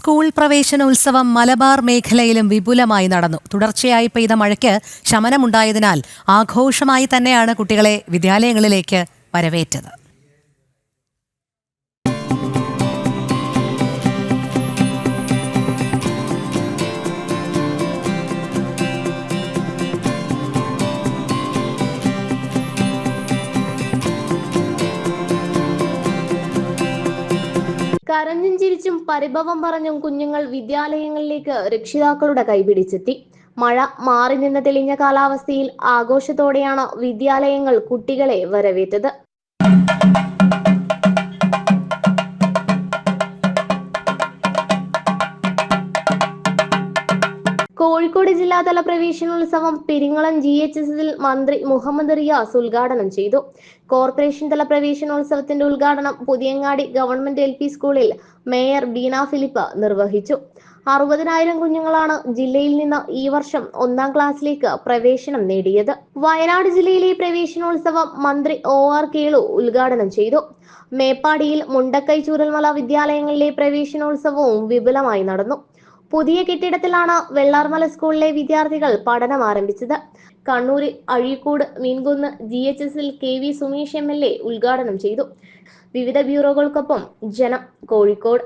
School പ്രവേശനോത്സവം മലബാർ മേഖലയിലും വിപുലമായി നടന്നു. തുടർച്ചയായി പെയ്ത മഴയ്ക്ക് ശമനമുണ്ടായതിനാൽ ആഘോഷമായി തന്നെയാണ് കുട്ടികളെ വിദ്യാലയങ്ങളിലേക്ക് വരവേറ്റത്. കരഞ്ഞും ചിരിച്ചും പരിഭവം പറഞ്ഞും കുഞ്ഞുങ്ങൾ വിദ്യാലയങ്ങളിലേക്ക് രക്ഷിതാക്കളുടെ കൈപിടിച്ചെത്തി. മഴ മാറി നിന്ന് തെളിഞ്ഞ കാലാവസ്ഥയിൽ ആഘോഷത്തോടെയാണ് വിദ്യാലയങ്ങൾ കുട്ടികളെ വരവേറ്റത്. കോഴിക്കോട് ജില്ലാതല പ്രവേശനോത്സവം പെരിങ്ങളം GHSൽ മന്ത്രി മുഹമ്മദ് റിയാസ് ഉദ്ഘാടനം ചെയ്തു. കോർപ്പറേഷൻ തല പ്രവേശനോത്സവത്തിന്റെ ഉദ്ഘാടനം പുതിയങ്ങാടി ഗവൺമെന്റ് LP സ്കൂളിൽ മേയർ ബീന ഫിലിപ്പ് നിർവഹിച്ചു. 60,000 കുഞ്ഞുങ്ങളാണ് ജില്ലയിൽ നിന്ന് ഈ വർഷം 1ാം ക്ലാസ്സിലേക്ക് പ്രവേശനം നേടിയത്. വയനാട് ജില്ലയിലെ പ്രവേശനോത്സവം മന്ത്രി OR കേളു ഉദ്ഘാടനം ചെയ്തു. മേപ്പാടിയിൽ മുണ്ടക്കൈ ചൂരൽമല വിദ്യാലയങ്ങളിലെ പ്രവേശനോത്സവവും വിപുലമായി നടന്നു. പുതിയ കെട്ടിടത്തിലാണ് വെള്ളാർമല സ്കൂളിലെ വിദ്യാർത്ഥികൾ പഠനം ആരംഭിച്ചത്. കണ്ണൂരിൽ അഴീക്കോട് മീൻകുന്ന് GHSൽ KV സുമേഷ് MLA ഉദ്ഘാടനം ചെയ്തു. വിവിധ ബ്യൂറോകൾക്കൊപ്പം ജനം, കോഴിക്കോട്.